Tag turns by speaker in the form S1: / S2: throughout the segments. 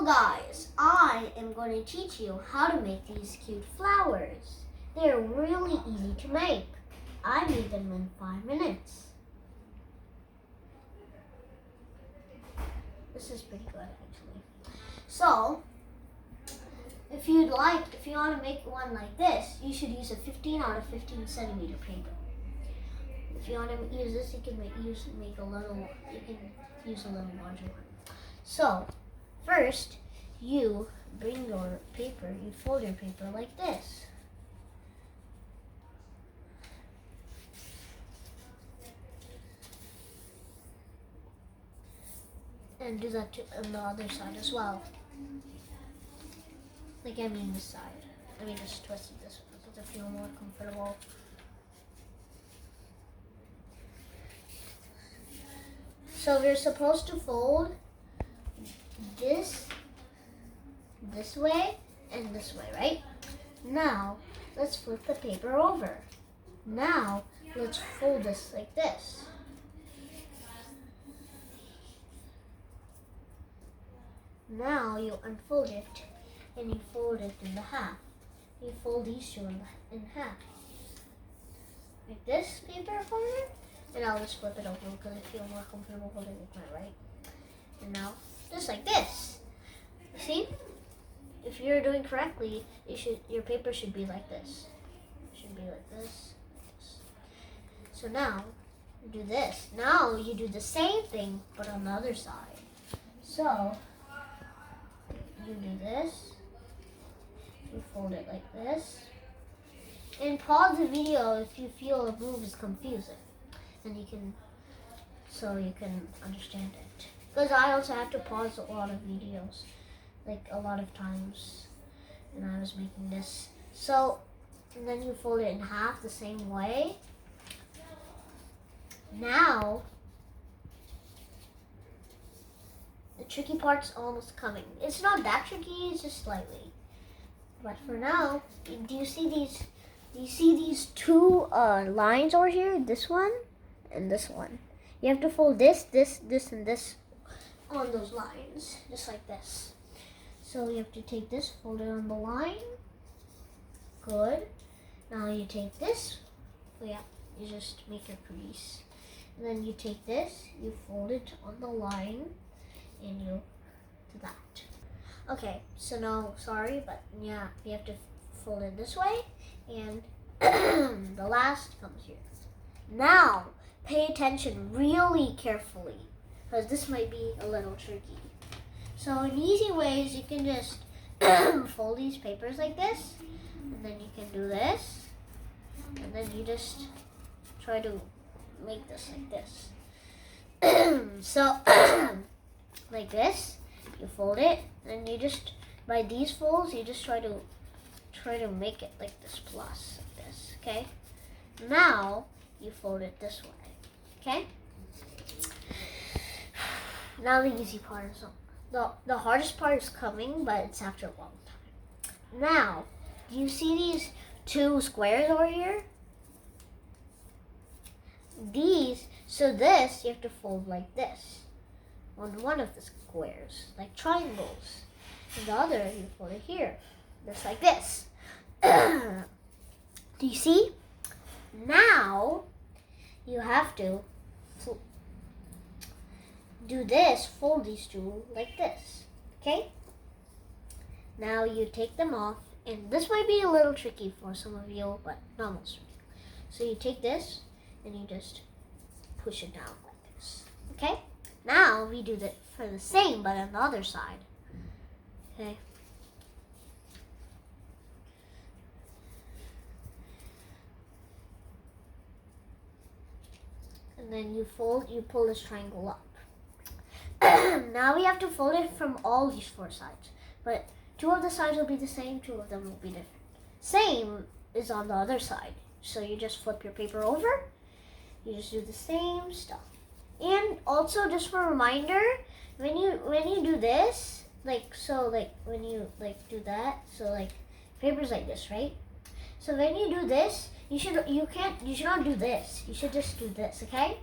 S1: guys, I am going to teach you how to make these cute flowers. They're really easy to make. I made them in 5 minutes. This is pretty good actually. So, if you want to make one like this, you should use a 15 out of 15 centimeter paper. If you want to use this, you can use a little larger one. So, first, you bring your paper, you fold your paper like this. And do that on the other side as well. Like this side. Just twist it this way because I feel more comfortable. So we're supposed to fold this way and this way, right? Now, let's flip the paper over. Now, let's fold this like this. Now you unfold it and you fold it in the half. You fold these two in half. Like this paper folder, and I'll just flip it over because I feel more comfortable holding it with my right. And now, just like this. See? If you're doing correctly, your paper should be like this. It should be like this. So now, you do this. Now you do the same thing, but on the other side. So, you do this. You fold it like this. And pause the video if you feel a move is confusing. And so you can understand it. Because I also had to pause a lot of videos, like a lot of times when I was making this. So, and then you fold it in half the same way. Now, the tricky part's almost coming. It's not that tricky, it's just slightly. But for now, do you see these two lines over here? This one and this one. You have to fold this, and this on those lines, just like this. So you have to take this, fold it on the line. Good. Now you take this. You just make a crease. And then you take this, you fold it on the line, and you do that. Okay, so now, sorry, but yeah, you have to fold it this way, and the last comes here. Now, pay attention really carefully, because this might be a little tricky. So in easy ways, you can just fold these papers like this, and then you can do this, and then you just try to make this like this. So, like this, you fold it, and you just, by these folds, you just try to make it like this plus, like this, okay? Now, you fold it this way, okay? Now the easy part is the hardest part is coming, but it's after a long time. Now, do you see these two squares over here? So this, you have to fold like this on one of the squares, like triangles. And the other, you fold it here, just like this. Do you see? Now, you have to do this, fold these two like this, okay? Now you take them off, and this might be a little tricky for some of you, but not most of you. So you take this, and you just push it down like this, okay? Now we do that for the same, but on the other side, okay? And then you pull this triangle up. Now we have to fold it from all these 4 sides, but 2 of the sides will be the same, 2 of them will be different. Same is on the other side, so you just flip your paper over. You just do the same stuff. And also, just for a reminder, when you do this, when you do that, so paper's like this, right? So when you do this, you should not do this. You should just do this, okay?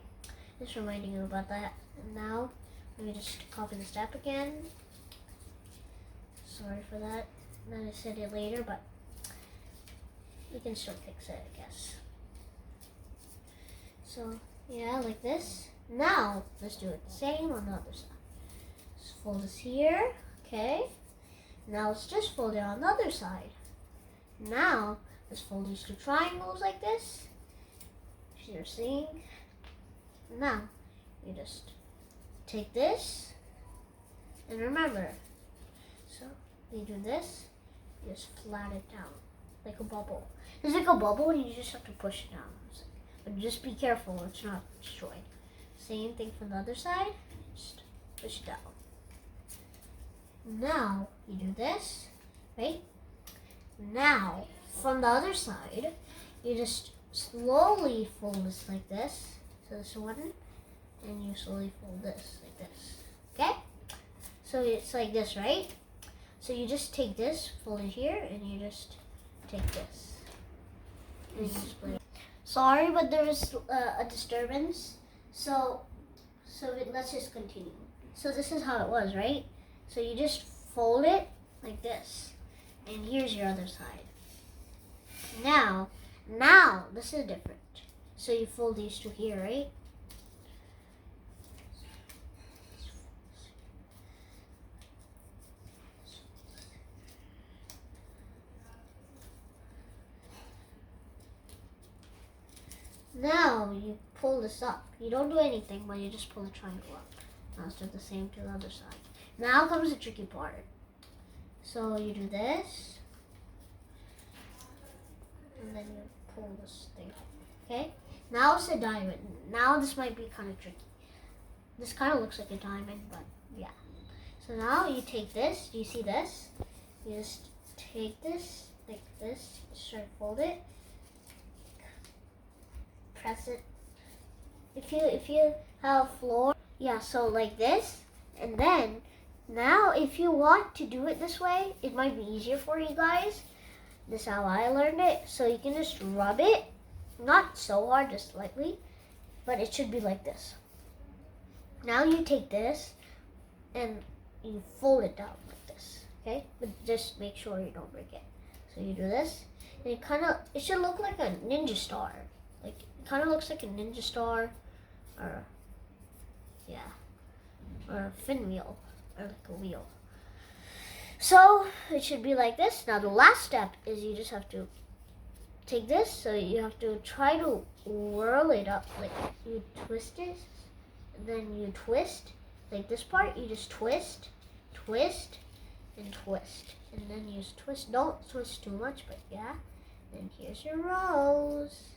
S1: Just reminding you about that. And now, let me just copy the step again. Sorry for that. Then I said it later, but we can still fix it, I guess. So, yeah, like this. Now, let's do it the same on the other side. Just fold this here, okay? Now let's just fold it on the other side. Now, let's fold these two triangles like this. You're seeing? Now, you just take this, and remember, so you do this, you just flat it down, like a bubble. It's like a bubble, and you just have to push it down. But just be careful, it's not destroyed. Same thing from the other side, just push it down. Now, you do this, right? Now, from the other side, you just slowly fold this like this, so this one, and you slowly fold this like this, okay? So it's like this, right? So you just take this, fold it here, and you just take this. And you just play. Sorry, but there was a disturbance, so let's just continue. So this is how it was, right? So you just fold it like this, and here's your other side. Now, this is different. So you fold these two here, right? Now you pull this up. You don't do anything, but you just pull the triangle up. Now let's do the same to the other side. Now comes the tricky part. So you do this, and then you pull this thing up. Okay? Now it's a diamond. Now this might be kind of tricky. This kind of looks like a diamond, but yeah. So now you take this. Do you see this? You just take this like this. Just try to fold it. Press it. If you have a floor, yeah. So like this, and then now if you want to do it this way, it might be easier for you guys. This is how I learned it. So you can just rub it, not so hard, just slightly, but it should be like this. Now you take this and you fold it down like this, okay? But just make sure you don't break it. So you do this, and it should look like a ninja star. Like it kind of looks like a ninja star, or a fin wheel, or like a wheel. So it should be like this. Now the last step is you just have to take this. So you have to try to whirl it up. Like you twist it, and then you twist. Like this part, you just twist, twist, and twist. And then you just twist. Don't twist too much, but yeah. And here's your rose.